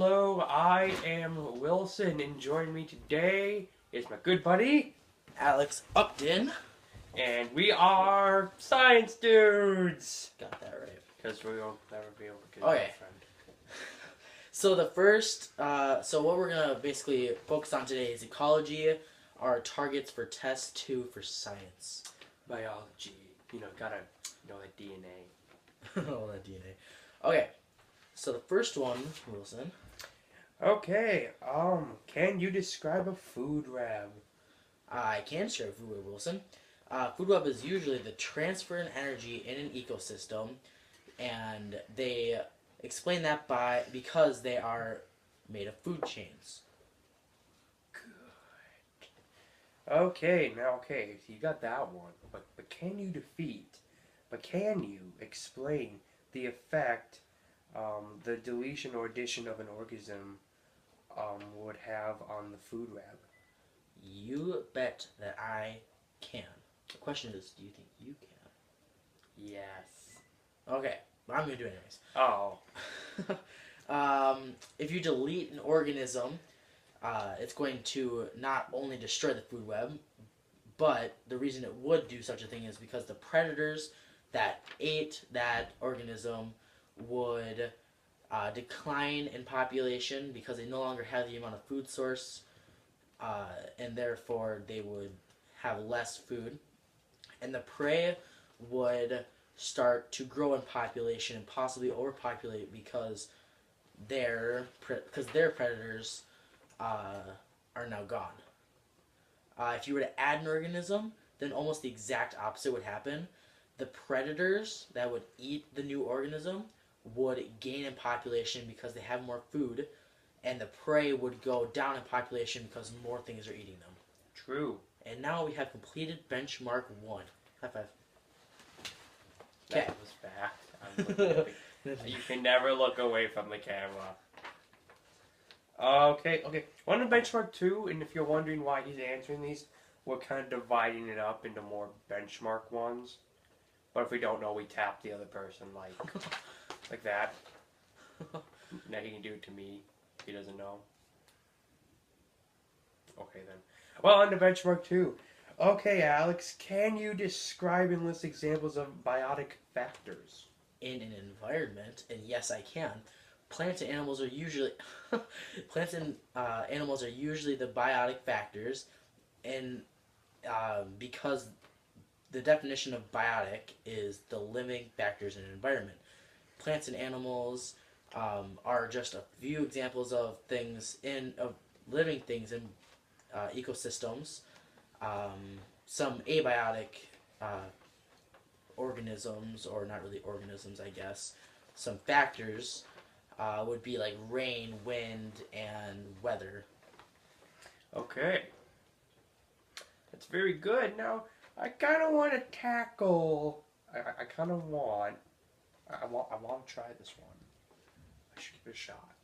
Hello, I am Wilson, and joining me today is my good buddy, Alex Upton. and we are Science Dudes! Got that right. Because we will never be able to get Okay. a friend. So what we're gonna basically focus on today is ecology, our targets for test 2 for science. Biology. Gotta know that DNA. Oh, that DNA. Okay, so the first one, Wilson. Okay, can you describe a food web? I can share food web, Wilson. Food web is usually the transfer in energy in an ecosystem, and they explain that because they are made of food chains. Okay, so you got that one, but can you explain the effect the deletion or addition of an organism would have on the food web? You bet that I can. The question is, do you think you can? Yes. Okay, but I'm gonna do it anyways. Oh. If you delete an organism, it's going to not only destroy the food web, but the reason it would do such a thing is because the predators that ate that organism would decline in population because they no longer have the amount of food source, and therefore they would have less food. And the prey would start to grow in population and possibly overpopulate because their predators are now gone. If you were to add an organism, then almost the exact opposite would happen. The predators that would eat the new organism would gain in population because they have more food, and the prey would go down in population because more things are eating them. True. And now we have completed benchmark 1. High five. That was bad. You can never look away from the camera. Okay. One of benchmark 2, and if you're wondering why he's answering these, we're kind of dividing it up into more benchmark ones. But if we don't know, we tap the other person like that. Now he can do it to me if he doesn't know. Okay then. Well, on to benchmark 2. Okay, Alex, can you describe and list examples of biotic factors? In an environment, and yes, I can. Plants and animals are usually the biotic factors, and because the definition of biotic is the living factors in an environment. Plants and animals are just a few examples of living things in ecosystems. Some abiotic organisms, or not really organisms, I guess. Some factors would be like rain, wind, and weather. Okay. That's very good. Now, I kind of want to tackle. I want to try this one. I should give it a shot.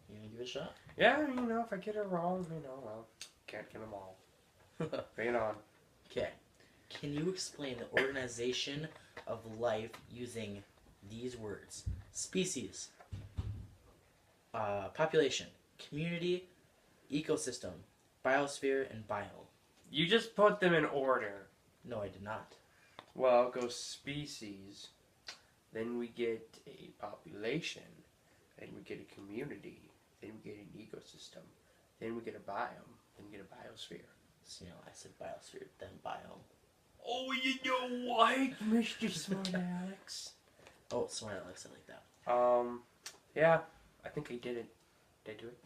You gonna give it a shot? Yeah, if I get it wrong, well, can't get them all. Bring it on. Okay. Can you explain the organization of life using these words? Species, population, community, ecosystem, biosphere, and biome. You just put them in order. No, I did not. Well, it goes species, then we get a population, then we get a community, then we get an ecosystem, then we get a biome, then we get a biosphere. So, I said biosphere, then biome. Oh, you know what, Mr. Smart Alex? Oh, Smart Alex, I like that. Yeah, I think I did it. Did I do it?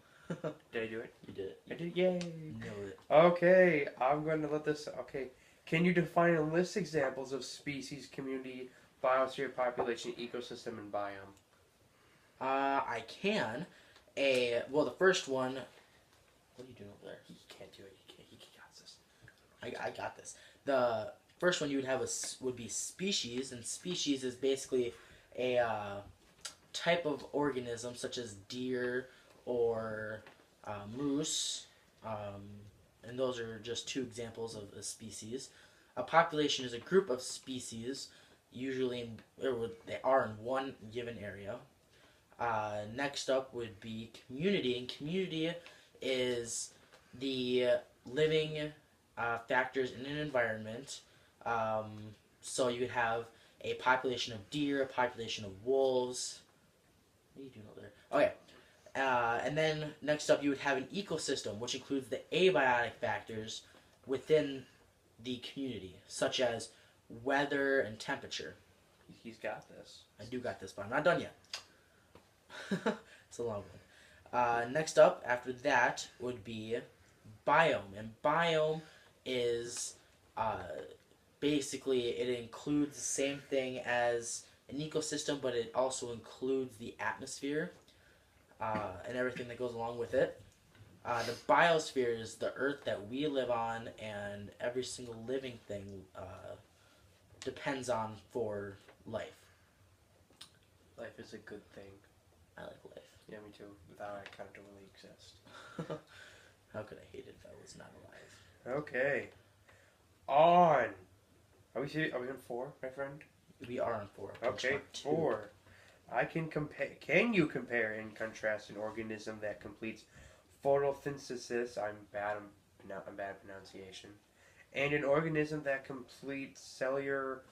Did I do it? You did it. I did it, yay. Nailed it. Okay, I'm going to let this, Can you define and list examples of species, community, biosphere, population, ecosystem, and biome? I can. The first one. What are you doing over there? He can't do it. He got this. I got this. The first one you would have would be species, and species is basically a type of organism such as deer or moose, and those are just 2 examples of a species. A population is a group of species, usually they are in one given area. Next up would be community, and community is the living factors in an environment. Um, so you would have a population of deer, a population of wolves. What are you doing over there? Okay. And then next up, you would have an ecosystem, which includes the abiotic factors within the community, such as weather and temperature. He's got this. I do got this, but I'm not done yet. It's a long one. Next up, after that, would be biome. And biome is basically, it includes the same thing as an ecosystem, but it also includes the atmosphere and everything that goes along with it. The biosphere is the earth that we live on, and every single living thing depends on for life. Life is a good thing. I like life. Yeah, me too. Without it, kind of don't really exist. How could I hate it if I was not alive? Okay. On. Are we on 4, my friend? We are on 4. Okay, 4. I can compare. Can you compare and contrast an organism that completes photosynthesis? I'm bad pronunciation. And an organism that completes cellular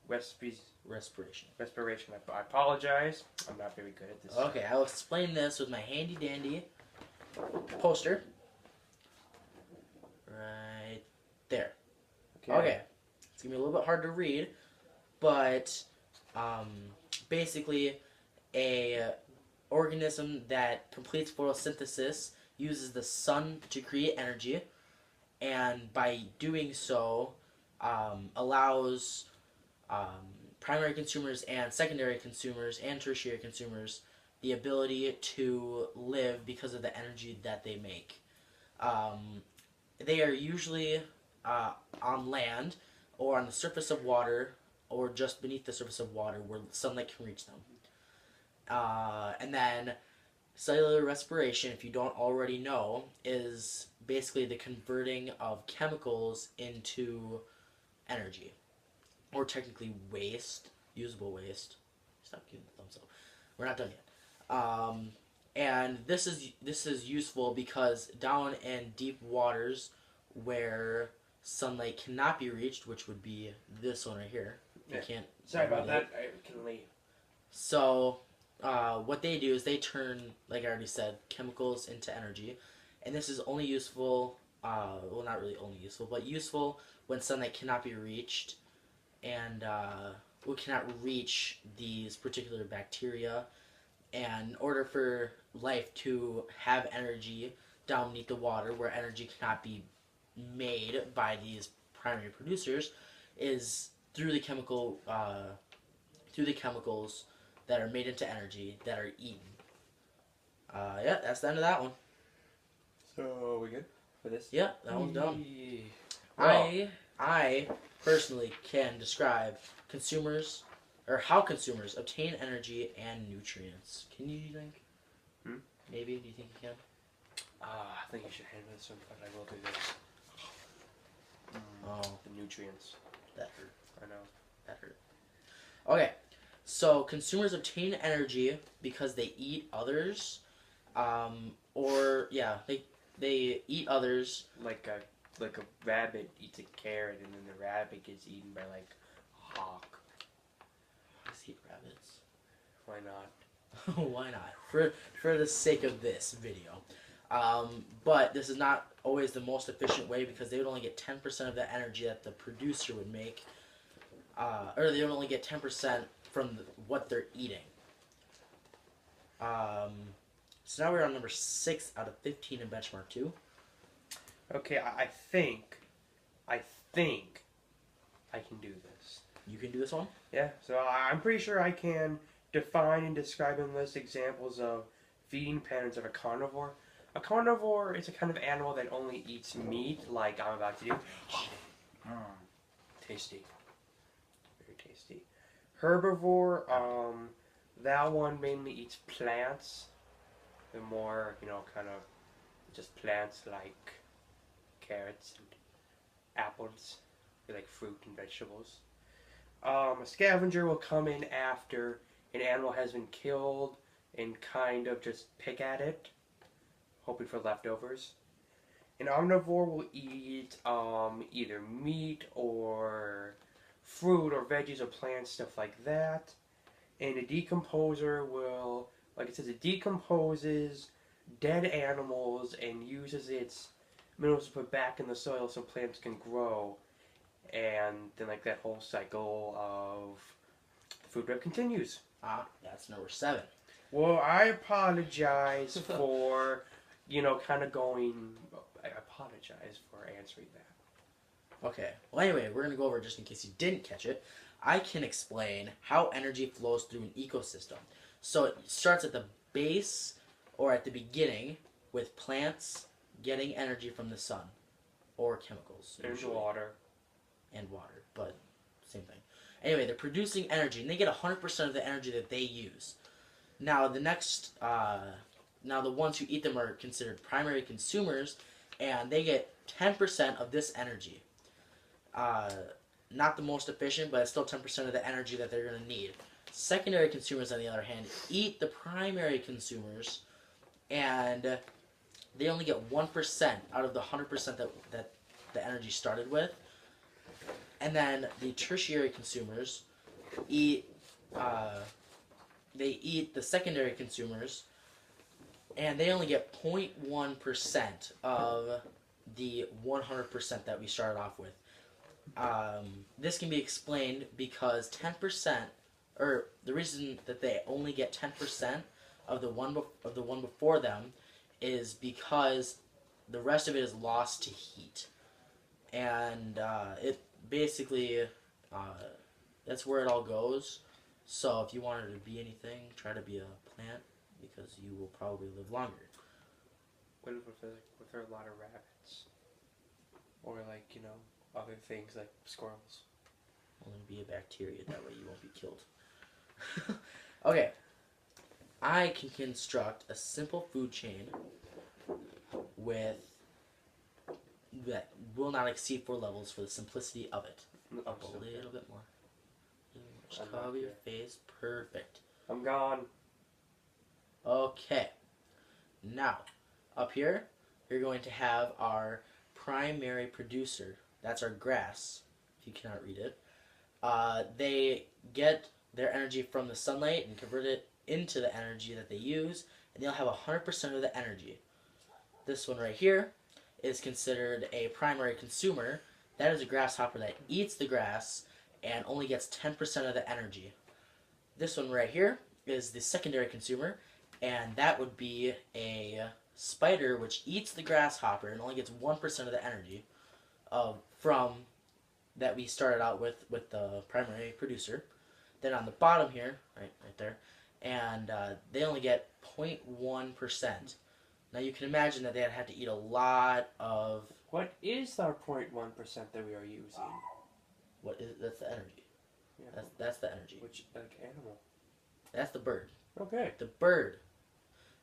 respiration. Respiration. I apologize. I'm not very good at this. Okay, I'll explain this with my handy dandy poster. Right there. Okay. It's gonna be a little bit hard to read, but basically, a organism that completes photosynthesis uses the sun to create energy, and by doing so, allows primary consumers and secondary consumers and tertiary consumers the ability to live because of the energy that they make. They are usually on land or on the surface of water or just beneath the surface of water where sunlight can reach them. And then cellular respiration, if you don't already know, is basically the converting of chemicals into energy. Or technically waste, usable waste. Stop giving the thumbs up. We're not done yet. And this is useful because down in deep waters where sunlight cannot be reached, which would be this one right here. You can't. Sorry about that. I can leave. So, what they do is they turn, like I already said, chemicals into energy, and this is only useful. Well, not really only useful, but useful when sunlight cannot be reached, and we cannot reach these particular bacteria. And in order for life to have energy down beneath the water, where energy cannot be made by these primary producers, is through the chemicals that are made into energy that are eaten. Yeah, that's the end of that one. So are we good for this? Yeah, that one's done. Well, I personally can describe consumers, or how consumers obtain energy and nutrients. Can you think? Maybe? Do you think you can? I think you should handle this one, but I will do this. The nutrients. That hurt. I know. That hurt. Okay, so consumers obtain energy because they eat others, they eat others. Like a rabbit eats a carrot, and then the rabbit gets eaten by like a hawk. Let's eat rabbits. Why not? Why not? For the sake of this video. But this is not always the most efficient way because they would only get 10% of the energy that the producer would make. Or they would only get 10% from what they're eating. So now we're on number 6 out of 15 in benchmark 2. Okay, I think I can do this. You can do this one? Yeah, so I'm pretty sure I can define and describe and list examples of feeding patterns of a carnivore. A carnivore is a kind of animal that only eats meat, like I'm about to do. Tasty. Very tasty. Herbivore, that one mainly eats plants. The more, kind of just plants like carrots and apples. They like fruit and vegetables. A scavenger will come in after an animal has been killed and kind of just pick at it, hoping for leftovers. An omnivore will eat either meat or fruit or veggies or plants, stuff like that. And a decomposer will, like it says, it decomposes dead animals and uses its minerals to put back in the soil so plants can grow. And then like that whole cycle of the food web continues. That's number 7. Well, I apologize for, kind of going. I apologize for answering that. Okay. Well, anyway, we're going to go over, just in case you didn't catch it, I can explain how energy flows through an ecosystem. So it starts at the base or at the beginning with plants getting energy from the sun or chemicals. There's usually. water. And water, but same thing. Anyway, they're producing energy, and they get 100% of the energy that they use. Now, the ones who eat them are considered primary consumers, and they get 10% of this energy. Not the most efficient, but it's still 10% of the energy that they're going to need. Secondary consumers, on the other hand, eat the primary consumers, and they only get 1% out of the 100% that the energy started with. And then the tertiary consumers eat the secondary consumers, and they only get 0.1% of the 100% that we started off with. This can be explained because 10%, or the reason that they only get 10% of the one before them, is because the rest of it is lost to heat, and it basically that's where it all goes. So if you wanted to be anything, try to be a plant, because you will probably live longer. What if there are a lot of rabbits? Or other things like squirrels? Only be a bacteria, that way you won't be killed. Okay. I can construct a simple food chain that will not exceed 4 levels for the simplicity of it. Up a little bit more. Just cover your face. Perfect. I'm gone. Okay. Now, up here, you're going to have our primary producer. That's our grass, if you cannot read it. They get their energy from the sunlight and convert it into the energy that they use, and they'll have 100% of the energy. This one right here is considered a primary consumer. That is a grasshopper that eats the grass and only gets 10% of the energy. This one right here is the secondary consumer, and that would be a spider which eats the grasshopper and only gets 1% of the energy from that we started out with the primary producer. Then on the bottom here, right there, and they only get 0.1%. Now you can imagine that they had to eat a lot of... What is our 0.1% that we are using? That's the energy. Yeah. That's the energy. Which animal? That's the bird. Okay. The bird.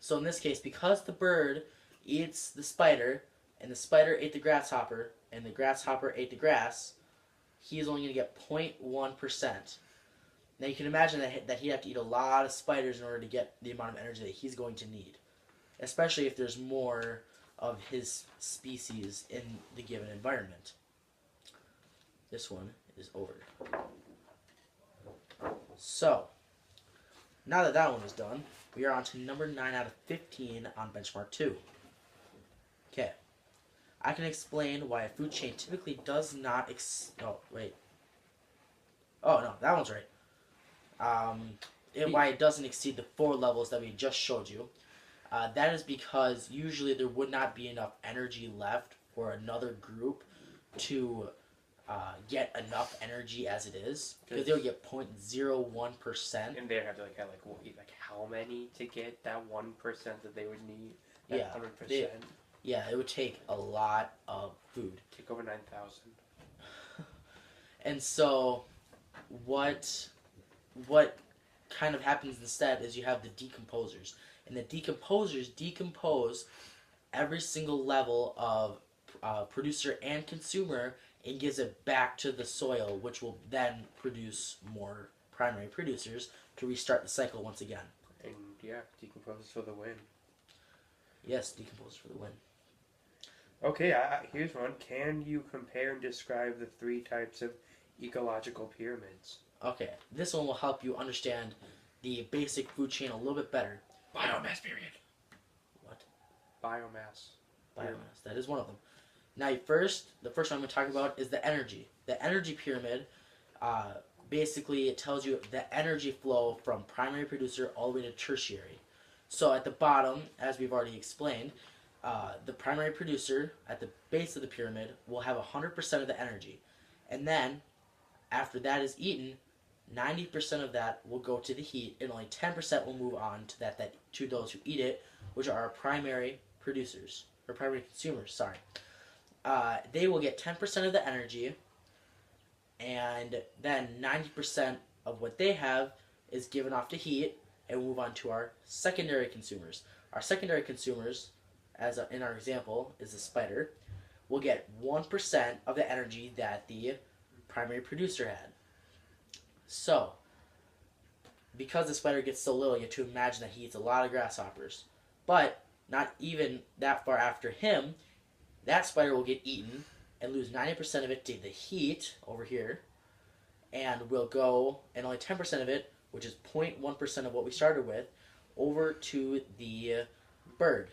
So in this case, because the bird eats the spider, and the spider ate the grasshopper, and the grasshopper ate the grass, he is only going to get 0.1%. Now you can imagine that he'd have to eat a lot of spiders in order to get the amount of energy that he's going to need. Especially if there's more of his species in the given environment. This one is over. So, now that that one is done, we are on to number 9 out of 15 on benchmark 2. Okay. I can explain why a food chain typically does not Oh, no, that one's right. Why it doesn't exceed the 4 levels that we just showed you. That is because usually there would not be enough energy left for another group to get enough energy as it is, because they would get 0.01%. And they'd have to eat how many to get that 1% that they would need? That 100%. Yeah, it would take a lot of food. Take over 9,000. And so, what kind of happens instead is you have the decomposers. And the decomposers decompose every single level of producer and consumer and gives it back to the soil, which will then produce more primary producers to restart the cycle once again. And yeah, decomposers for the win. Yes, decomposers for the win. Okay, here's one. Can you compare and describe the 3 types of ecological pyramids? Okay, this one will help you understand the basic food chain a little bit better. Biomass period. What? Biomass. Biomass. That is one of them. Now, the first one I'm going to talk about is the energy. The energy pyramid, basically, it tells you the energy flow from primary producer all the way to tertiary. So at the bottom, as we've already explained, the primary producer at the base of the pyramid will have 100% of the energy. And then, after that is eaten, 90% of that will go to the heat, and only 10% will move on to those who eat it, which are our primary producers, or primary consumers, sorry. They will get 10% of the energy, and then 90% of what they have is given off to heat, and we'll move on to our secondary consumers. Our secondary consumers, in our example, is the spider, will get 1% of the energy that the primary producer had. So, because the spider gets so little, you have to imagine that he eats a lot of grasshoppers. But, not even that far after him, that spider will get eaten and lose 90% of it to the heat over here, and will go, and only 10% of it, which is 0.1% of what we started with, over to the bird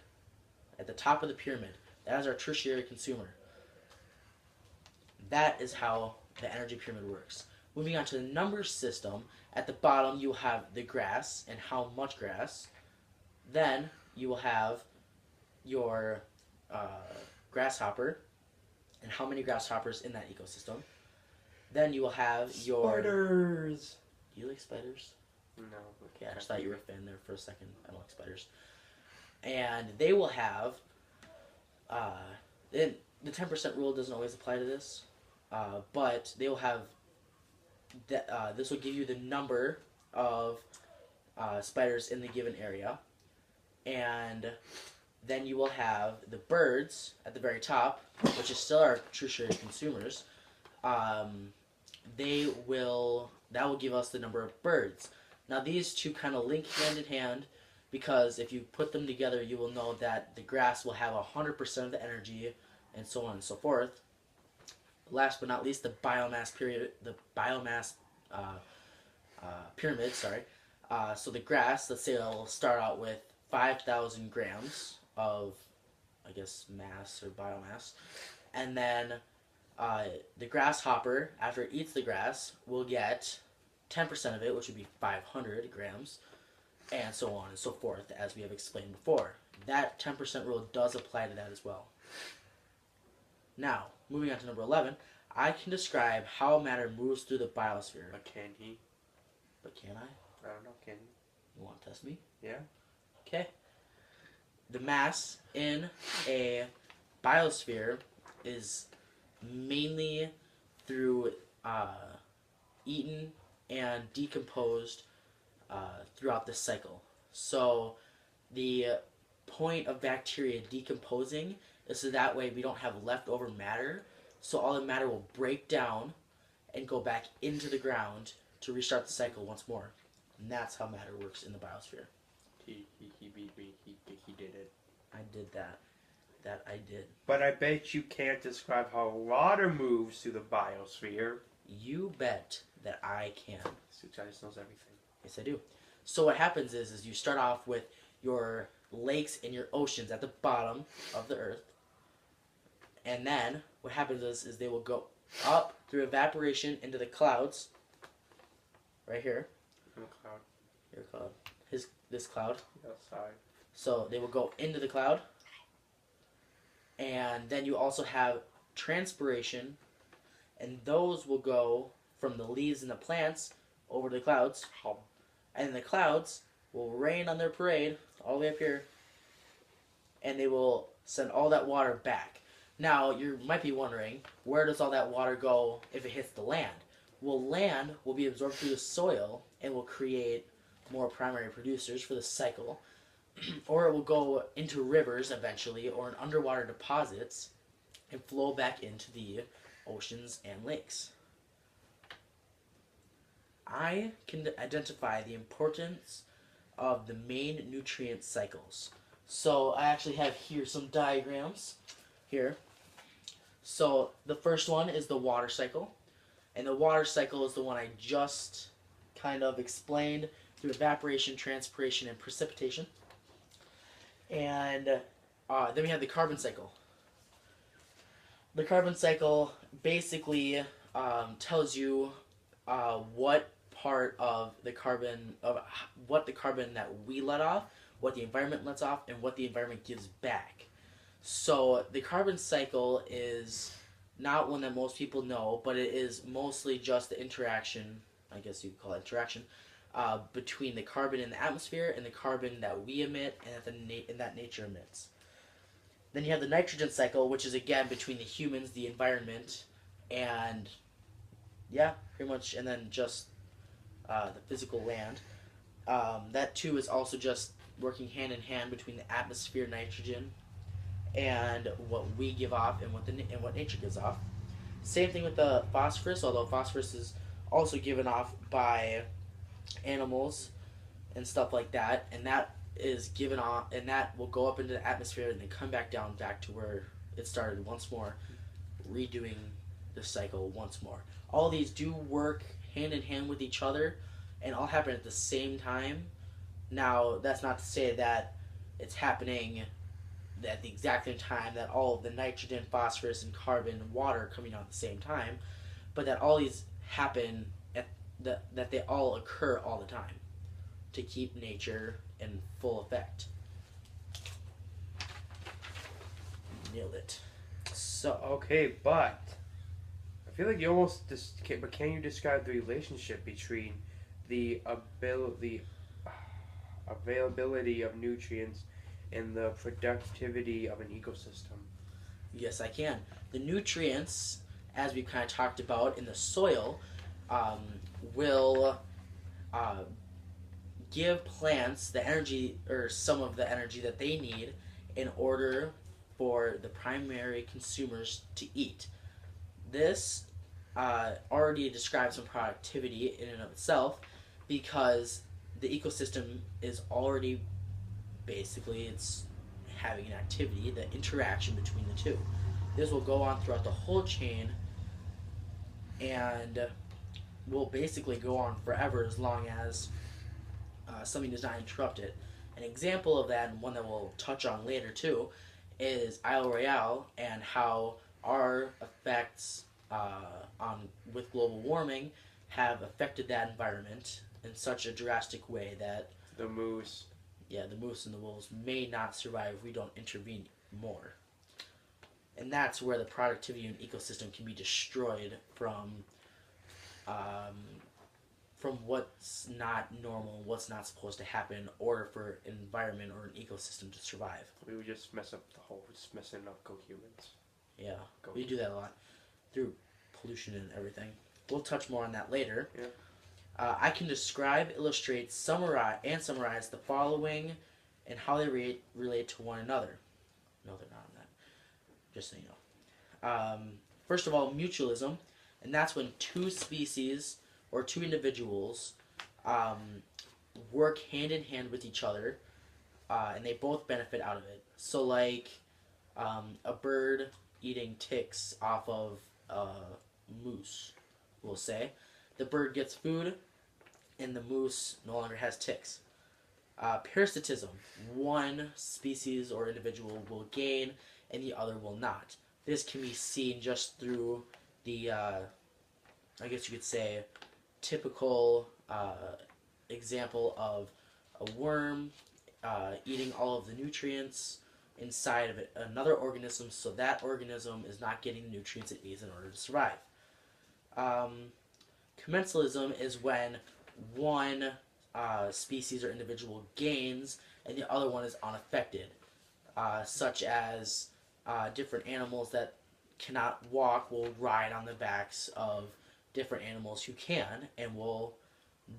at the top of the pyramid. That is our tertiary consumer. That is how the energy pyramid works. Moving on to the number system, at the bottom you will have the grass and how much grass. Then you will have your grasshopper and how many grasshoppers in that ecosystem. Then you will have your... Spiders! Do you like spiders? No. Okay, I just thought you were a fan there for a second. I don't like spiders. And they will have... the 10% rule doesn't always apply to this, but they will have... this will give you the number of spiders in the given area. And then you will have the birds at the very top, which is still our tertiary consumers. That will give us the number of birds. Now these two kind of link hand in hand, because if you put them together, you will know that the grass will have 100% of the energy, and so on and so forth. Last but not least, the biomass pyramid. Sorry. So the grass, let's say it'll start out with 5,000 grams of, I guess, mass or biomass, and then the grasshopper, after it eats the grass, will get 10% of it, which would be 500 grams, and so on and so forth, as we have explained before. That 10% rule does apply to that as well. Now, moving on to number 11, I can describe how matter moves through the biosphere. But can he? But can I? I don't know, can he? You want to test me? Yeah. Okay. The mass in a biosphere is mainly through eaten and decomposed throughout the cycle. So the point of bacteria decomposing is so that way we don't have leftover matter, so all the matter will break down and go back into the ground to restart the cycle once more. And that's how matter works in the biosphere. He beat me. He did it. I did that. That I did. But I bet you can't describe how water moves through the biosphere. You bet that I can. Suchai knows everything. Yes, I do. So what happens is you start off with your lakes and your oceans at the bottom of the earth. And then what happens is they will go up through evaporation into the clouds. Right here. I'm a cloud. Your cloud. This cloud. Outside. So they will go into the cloud. And then you also have transpiration. And those will go from the leaves and the plants over the clouds. And the clouds will rain on their parade all the way up here. And they will send all that water back. Now, you might be wondering, where does all that water go if it hits the land? Well, land will be absorbed through the soil and will create more primary producers for the cycle. Or it will go into rivers eventually, or in underwater deposits, and flow back into the oceans and lakes. I can identify the importance of the main nutrient cycles. So I actually have here some diagrams here. So the first one is the water cycle. And the water cycle is the one I just kind of explained through evaporation, transpiration, and precipitation. And then we have the carbon cycle. The carbon cycle basically tells you what part of the carbon what the carbon that we let off, what the environment lets off, and what the environment gives back. So the carbon cycle is not one that most people know, but it is mostly just the interaction, I guess you could call it interaction, between the carbon in the atmosphere and the carbon that we emit and that nature emits. Then you have the nitrogen cycle, which is again between the humans, the environment, and yeah, pretty much, and then just the physical land. That too is also just working hand in hand between the atmosphere, nitrogen, and what we give off and what nature gives off. Same thing with the phosphorus, although phosphorus is also given off by animals and stuff like that, and that is given off, and that will go up into the atmosphere and then come back down back to where it started once more, redoing the cycle once more. All these do work hand in hand with each other and all happen at the same time. Now, that's not to say that it's happening at the exact same time, that all of the nitrogen, phosphorus, and carbon and water are coming out at the same time, but that all these happen that they all occur all the time to keep nature in full effect. Nailed it. So Okay, but I feel like you almost but can you describe the relationship between the availability of nutrients and the productivity of an ecosystem? yes, I can. The nutrients, as we kind of talked about in the soil, will give plants the energy, or some of the energy that they need in order for the primary consumers to eat. This already describes some productivity in and of itself, because the ecosystem is already basically it's having an activity, the interaction between the two. This will go on throughout the whole chain and will basically go on forever as long as something does not interrupt it. An example of that, and one that we'll touch on later too, is Isle Royale and how our effects with global warming have affected that environment in such a drastic way that The moose. the moose and the wolves may not survive if we don't intervene more. And that's where the productivity of an ecosystem can be destroyed from what's not normal, what's not supposed to happen in order for an environment or an ecosystem to survive. We would just mess up the whole, just messing up co-humans. Yeah, we do that a lot through pollution and everything. We'll touch more on that later. Yeah. I can describe, illustrate, summarize the following and how they relate to one another. No, they're not on that. Just so you know. First of all, mutualism, and that's when two species or two individuals work hand in hand with each other, and they both benefit out of it. So, like a bird eating ticks off of a moose, we'll say. The bird gets food, and the moose no longer has ticks. Parasitism. One species or individual will gain, and the other will not. This can be seen just through the, I guess you could say, typical example of a worm eating all of the nutrients inside of another organism, so that organism is not getting the nutrients it needs in order to survive. Commensalism is when one species or individual gains and the other one is unaffected, such as different animals that cannot walk will ride on the backs of different animals who can, and will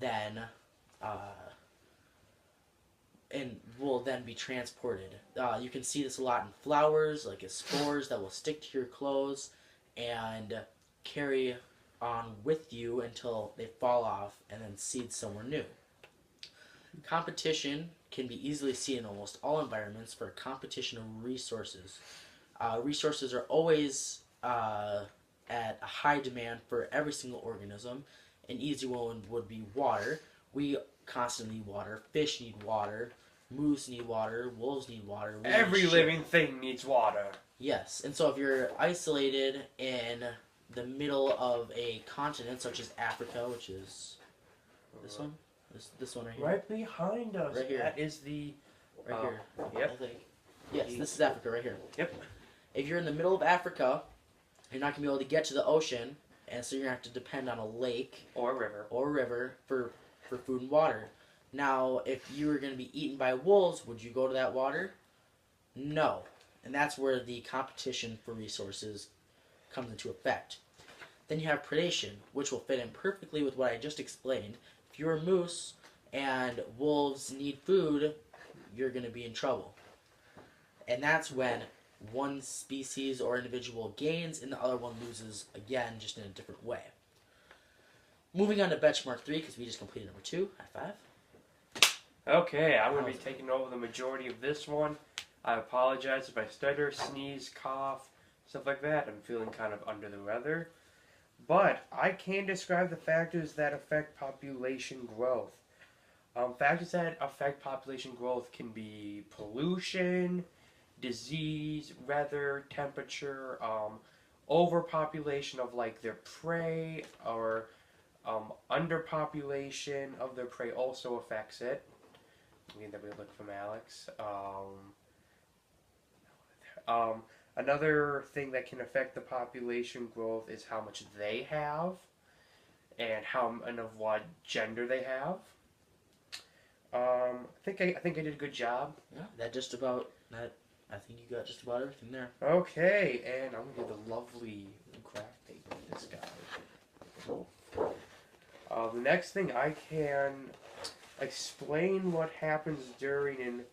then be transported. You can see this a lot in flowers, like as spores that will stick to your clothes and carry on with you until they fall off and then seed somewhere new. Competition can be easily seen in almost all environments for competition of resources. Resources are always at a high demand for every single organism. An easy one would be water. We constantly need water. Fish need water. Moose need water. Wolves need water. Every living thing needs water. Yes, and so if you're isolated in the middle of a continent such as Africa, which is this one, this one right here, Right behind us. Right here. That is the. right here. Yep. I think. Yes, this is Africa right here. Yep. If you're in the middle of Africa, you're not gonna be able to get to the ocean, and so you're gonna have to depend on a lake Or a river. or a river for food and water. Now, if you were gonna be eaten by wolves, would you go to that water? No. And that's where the competition for resources comes into effect. Then you have predation, which will fit in perfectly with what I just explained. If you're a moose and wolves need food, you're going to be in trouble. And that's when one species or individual gains and the other one loses, again, just in a different way. Moving on to benchmark 3, because we just completed number 2. High five. Okay, I'm going to be taking over the majority of this one. I apologize if I stutter, sneeze, cough, stuff like that. I'm feeling kind of under the weather. But I can describe the factors that affect population growth. Factors that affect population growth can be pollution, disease, weather, temperature, overpopulation of like their prey, or underpopulation of their prey also affects it. I mean that we look from Alex. Another thing that can affect the population growth is how much they have, and of what gender they have. I think I did a good job. Yeah, that just about that. I think you got just about everything there. Okay, and I'm gonna do the lovely craft paper of this guy. The next thing I can explain what happens during, and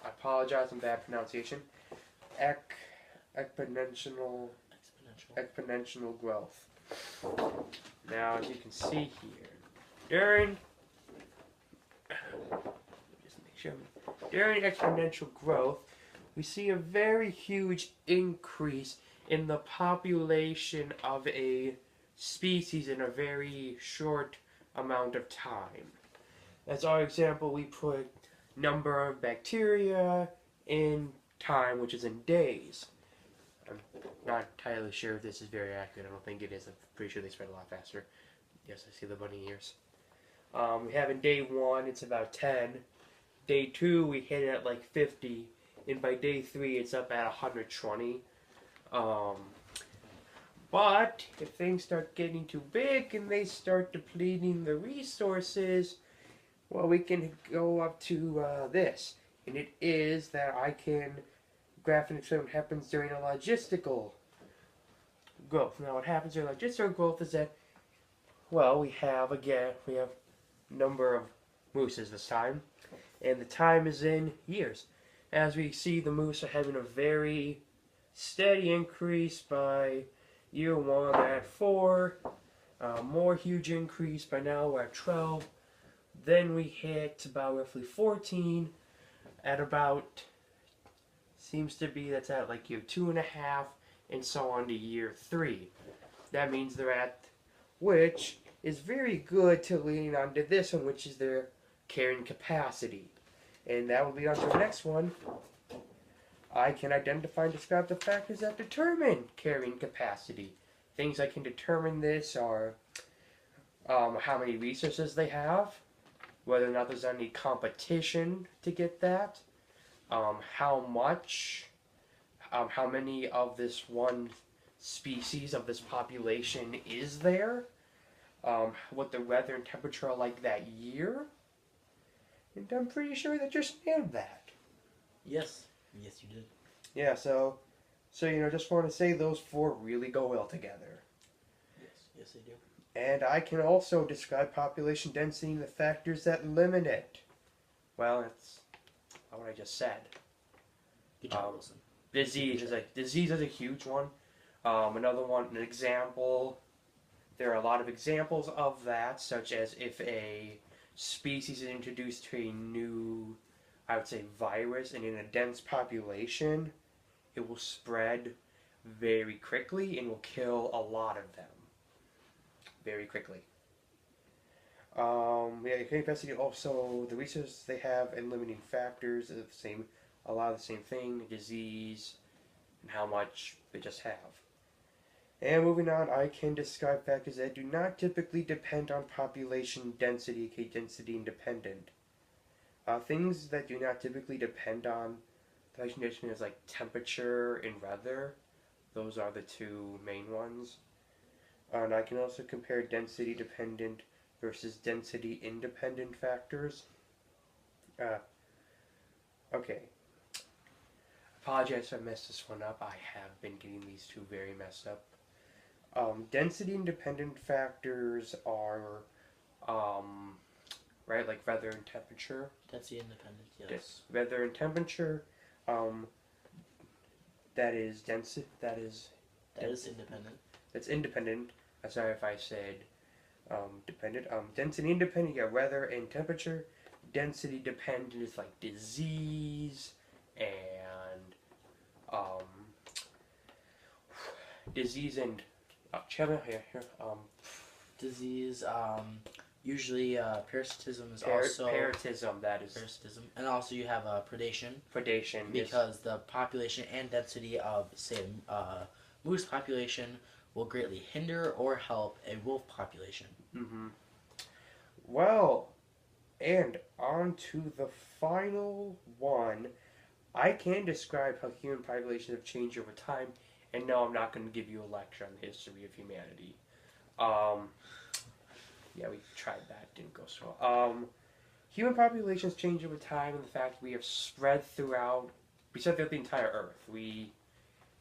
I apologize on bad pronunciation, exponential growth. Now, as you can see here, during exponential growth, we see a very huge increase in the population of a species in a very short amount of time. As our example, we put number of bacteria in time, which is in days. I'm not entirely sure if this is very accurate. I don't think it is. I'm pretty sure they spread a lot faster. Yes, I see the bunny ears. We have in day 1, it's about 10. Day 2, we hit it at like 50. And by day 3, it's up at 120. But if things start getting too big and they start depleting the resources, well, we can go up to this. And it is that I can graph and explain what happens during a logistical growth. Now, what happens during logistical growth is that, well, we have number of mooses this time, and the time is in years. As we see, the moose are having a very steady increase. By year 1 at 4, more huge increase. By now we're at 12. Then we hit about roughly 14 at about, seems to be that's at like year 2.5, and so on to year 3. That means they're at, which is very good to lean on to this one, which is their carrying capacity. And that will lead on to the next one. I can identify and describe the factors that determine carrying capacity. Things I can determine this are how many resources they have, whether or not there's any competition to get that, how many of this one species of this population is there, what the weather and temperature are like that year, and I'm pretty sure that just nailed that. Yes. Yes, you did. Yeah, so just want to say those 4 really go well together. Yes, they do. And I can also describe population density and the factors that limit it. Well, it's not what I just said. Good job, Wilson. Disease is a huge one. Another one, an example There are a lot of examples of that, such as if a species is introduced to a new, I would say, virus, and in a dense population, it will spread very quickly and will kill a lot of them very quickly. Yeah, you can investigate also the research they have and limiting factors of the same, a lot of the same thing, disease, and how much they just have. And moving on, I can describe factors that do not typically depend on population density, aka density independent. Things that do not typically depend on population density is like temperature and weather. Those are the two main ones. And I can also compare density dependent versus density independent factors. Okay. Apologize if I messed this one up. I have been getting these two very messed up. Density independent factors are, right, like weather and temperature. Density independent, yes. Weather and temperature. That is density. That is independent. That's independent. I'm sorry if I said dependent. Density independent, you got weather and temperature. Density dependent is like disease and disease and disease. Usually parasitism is also parasitism. That is parasitism, and also you have predation. Predation, because the population and density of say moose population will greatly hinder or help a wolf population. Mm-hmm. Well, and on to the final one. I can describe how human populations have changed over time, and no, I'm not going to give you a lecture on the history of humanity. Yeah, we tried that, didn't go so well. Human populations change over time, and the fact we have spread throughout the entire Earth. We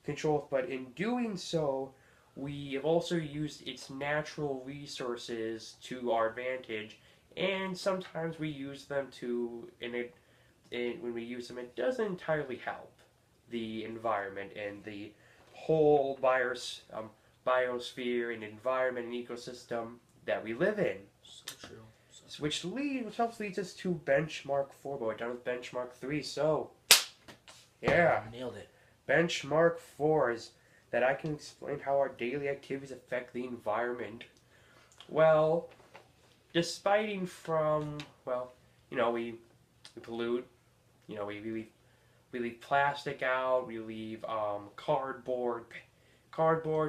control, but in doing so, we have also used its natural resources to our advantage, and sometimes we use them to, when we use them, it doesn't entirely help the environment and the whole biosphere and environment and ecosystem that we live in. So true. Which helps leads us to benchmark 4, but we're done with benchmark 3, so yeah. Nailed it. Benchmark 4 is that I can explain how our daily activities affect the environment. Well, despite from, we pollute, we leave plastic out, we leave cardboard,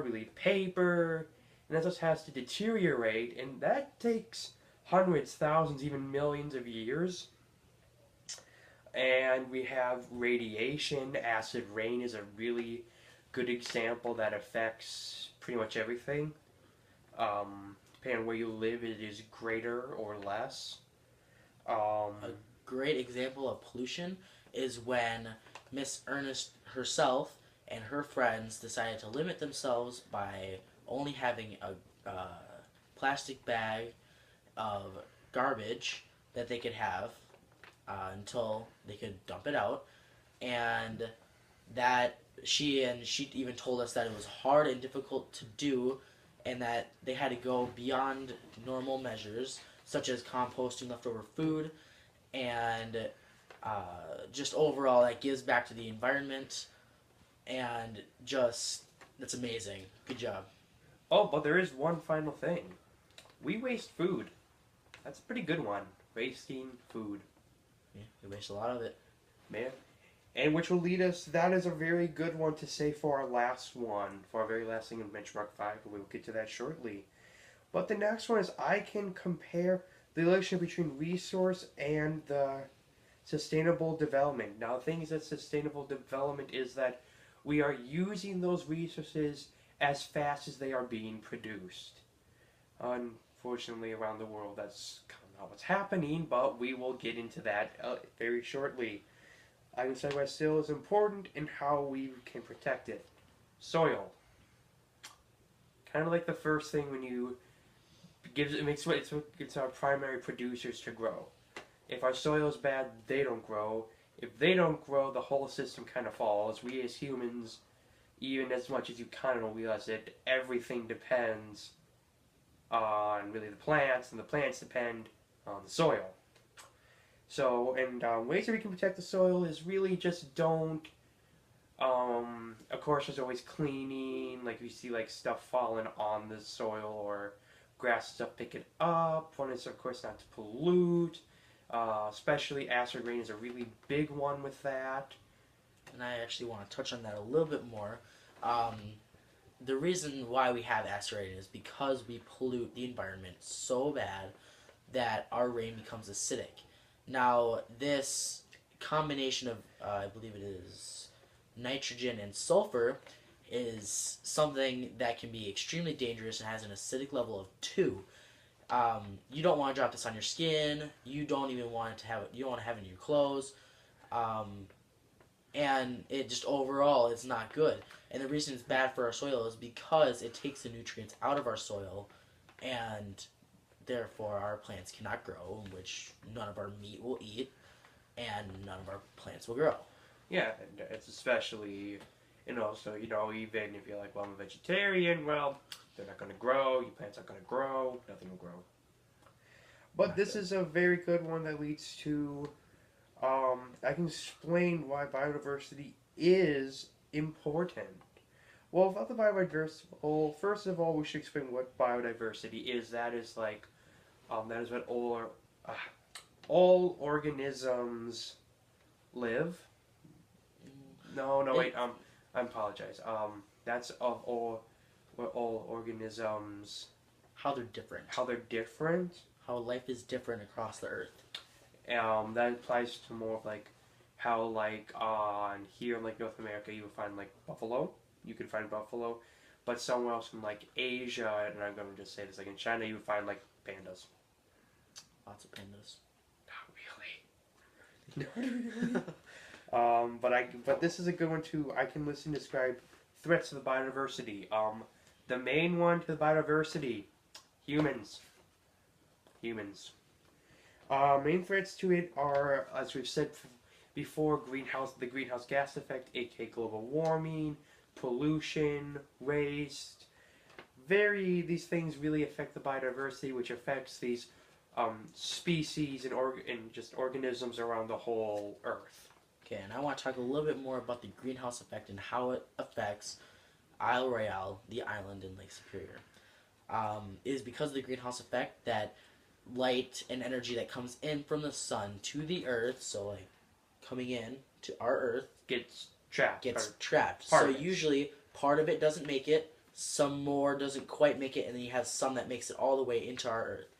we leave paper, and that just has to deteriorate, and that takes hundreds, thousands, even millions of years. And we have radiation. Acid rain is a really good example that affects pretty much everything. Depending on where you live, it is greater or less. A great example of pollution is when Miss Ernest herself and her friends decided to limit themselves by only having a plastic bag of garbage that they could have until they could dump it out, and that she even told us that it was hard and difficult to do, and that they had to go beyond normal measures such as composting leftover food, and just overall that gives back to the environment, and just that's amazing. Good job. Oh, but there is one final thing. We waste food. That's a pretty good one. Wasting food. Yeah, we waste a lot of it. Man. And which will lead us, that is a very good one to say for our last one, for our very last thing in Benchmark 5, but we'll get to that shortly. But the next one is I can compare the relationship between resource and the sustainable development. Now, the thing is that sustainable development is that we are using those resources as fast as they are being produced. Unfortunately, around the world, that's kind of not what's happening, but we will get into that very shortly. I can say why soil is important and how we can protect it. Soil. Kind of like the first thing when you it's our primary producers to grow. If our soil is bad, they don't grow. If they don't grow, the whole system kind of falls. We as humans, even as much as you kind of don't realize it, everything depends on really the plants, and the plants depend on the soil. So, and ways that we can protect the soil is really just don't. Of course, there's always cleaning. Like if you see like stuff falling on the soil or grass stuff, pick it up. One is of course not to pollute. Especially acid rain is a really big one with that. And I actually want to touch on that a little bit more. The reason why we have acid rain is because we pollute the environment so bad that our rain becomes acidic. Now, this combination of, I believe it is nitrogen and sulfur, is something that can be extremely dangerous and has an acidic level of 2. You don't want to drop this on your skin. You don't even want it to have it. You don't want to have it in your clothes. And it just overall it's not good. And the reason it's bad for our soil is because it takes the nutrients out of our soil, and therefore our plants cannot grow, which none of our meat will eat, and none of our plants will grow. Yeah, and it's especially, so even if you're like, well, I'm a vegetarian, well, they're not going to grow. Your plants aren't going to grow. Nothing will grow. But this is a very good one that leads to. I can explain why biodiversity is important. Well, about the biodiversity, well, first of all, we should explain what biodiversity is. That is like, that is what all organisms live. No, wait. I apologize. That's of all organisms. How they're different. How they're different. How life is different across the earth. That applies to more of like how like on here in like North America you would find like buffalo. You could find buffalo, but somewhere else in like Asia, and I'm going to just say this, like in China, you would find like pandas. Lots of pandas. Not really. But this is a good one too. I can listen to describe threats to the biodiversity. The main one to the biodiversity, humans. Main threats to it are, as we've said before, the greenhouse gas effect, aka global warming, pollution, waste. These things really affect the biodiversity, which affects these species and just organisms around the whole Earth. Okay, and I want to talk a little bit more about the greenhouse effect and how it affects Isle Royale, the island in Lake Superior. It is because of the greenhouse effect that light and energy that comes in from the sun to the earth, so like coming in to our earth, gets trapped. So usually part of it doesn't make it, some more doesn't quite make it, and then you have some that makes it all the way into our earth.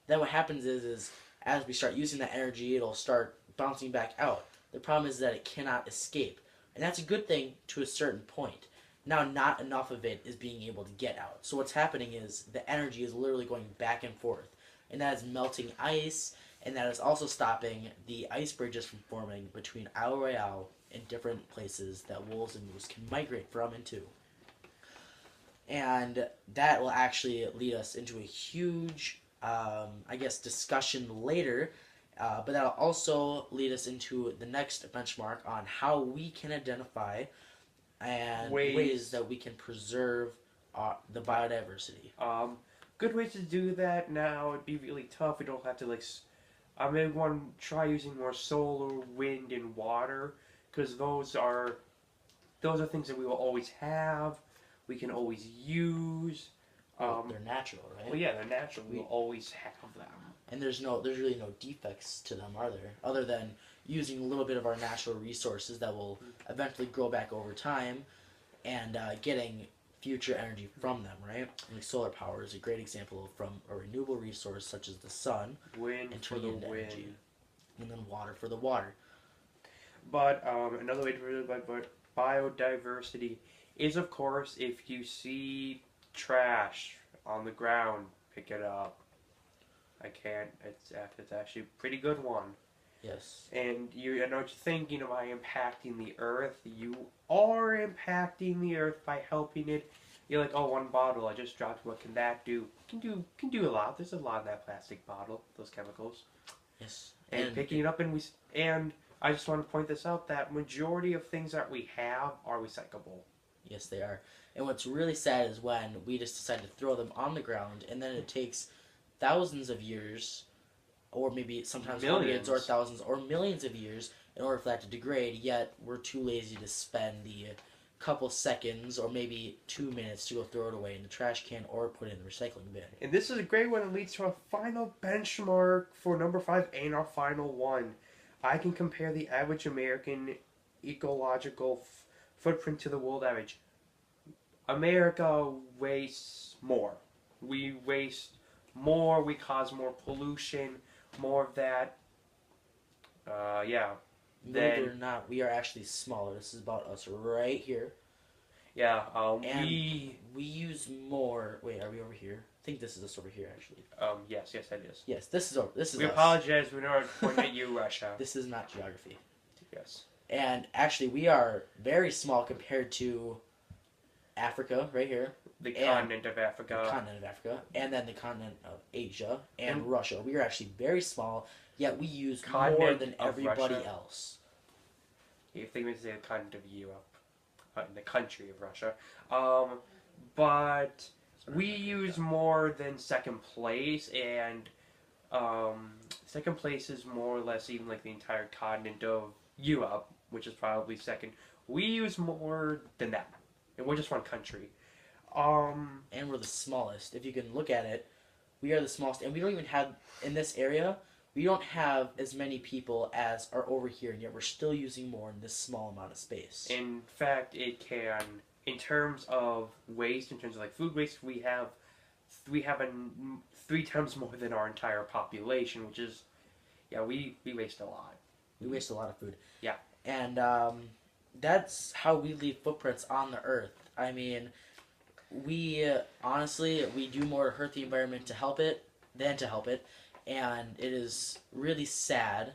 Then what happens is as we start using that energy, it'll start bouncing back out. The problem is that it cannot escape, and that's a good thing to a certain point. Now not enough of it is being able to get out. So what's happening is the energy is literally going back and forth. And that is melting ice, and that is also stopping the ice bridges from forming between Isle Royale and different places that wolves and moose can migrate from and to. And that will actually lead us into a huge, discussion later, but that'll also lead us into the next benchmark on how we can identify and ways that we can preserve the biodiversity. Good ways to do that now, it'd be really tough. We don't have to maybe want to try using more solar, wind, and water, because those are things that we will always have. We can always use. They're natural, right? Well, yeah, they're natural. We will always have them. And there's really no defects to them, are there? Other than using a little bit of our natural resources that will eventually grow back over time, and getting future energy from them, right? Like solar power is a great example from a renewable resource such as the sun, wind and for the wind, energy. And then water for the water. But another way to really like biodiversity is, of course, if you see trash on the ground, pick it up. It's actually a pretty good one. Yes. And I know what you're thinking, am I impacting the earth? You are impacting the earth by helping it. You're like, oh, one bottle I just dropped, what can that do? Can do a lot. There's a lot in that plastic bottle, those chemicals. Yes. And picking it up, and I just want to point this out, that majority of things that we have are recyclable. Yes, they are. And what's really sad is when we just decide to throw them on the ground, and then it takes thousands of years, or maybe sometimes hundreds or thousands or millions of years in order for that to degrade, yet we're too lazy to spend the couple seconds or maybe 2 minutes to go throw it away in the trash can or put it in the recycling bin. And this is a great one that leads to our final benchmark for number 5 and our final one. I can compare the average American ecological footprint to the world average. America wastes more. We waste more, we cause more pollution, more of that. Yeah. Believe it or not, we are actually smaller. This is about us right here. Yeah, and we use more. Wait, are we over here? I think this is us over here, actually. Yes, it is. Yes, this is over. This is. We us. apologize. We're not pointing at you, Russia. This is not geography. Yes. And actually, we are very small compared to Africa, right here. The continent of Africa. The continent of Africa, and then the continent of Asia and Russia. We are actually very small, yet we use more than everybody else. You think we say the continent of Europe, in the country of Russia, but we use more than second place, and second place is more or less even like the entire continent of Europe, which is probably second. We use more than that, and we're just one country. And we're the smallest. If you can look at it, we are the smallest, and we don't even have in this area. We don't have as many people as are over here, and yet we're still using more in this small amount of space. In fact, it can, in terms of waste, in terms of like food waste, we have 3 times more than our entire population, which is, yeah, we waste a lot. We waste a lot of food. Yeah. And that's how we leave footprints on the earth. I mean, we honestly, we do more to hurt the environment to help it than to help it. And it is really sad.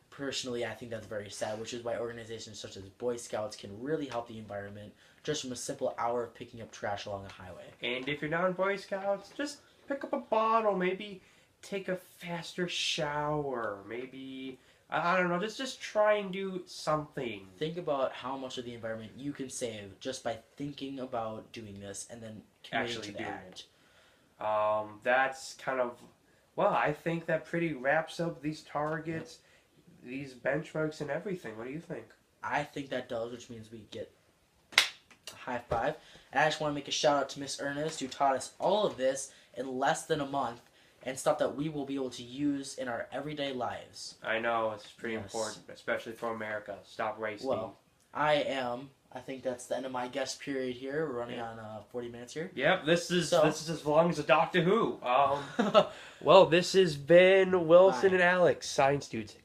Personally, I think that's very sad, which is why organizations such as Boy Scouts can really help the environment just from a simple hour of picking up trash along a highway. And if you're not in Boy Scouts, just pick up a bottle, maybe take a faster shower, maybe, I don't know, just try and do something. Think about how much of the environment you can save just by thinking about doing this and then committing to that. That's kind of... Well, I think that pretty wraps up these targets, these benchmarks, and everything. What do you think? I think that does, which means we get a high five. And I just want to make a shout out to Miss Ernest, who taught us all of this in less than a month, and stuff that we will be able to use in our everyday lives. I know, it's pretty important, especially for America. Stop wasting. Well, I think that's the end of my guest period here. We're running on 40 minutes here. Yep, this is as long as a Doctor Who. Well, this has been Wilson and Alex, Science Dudes. Good.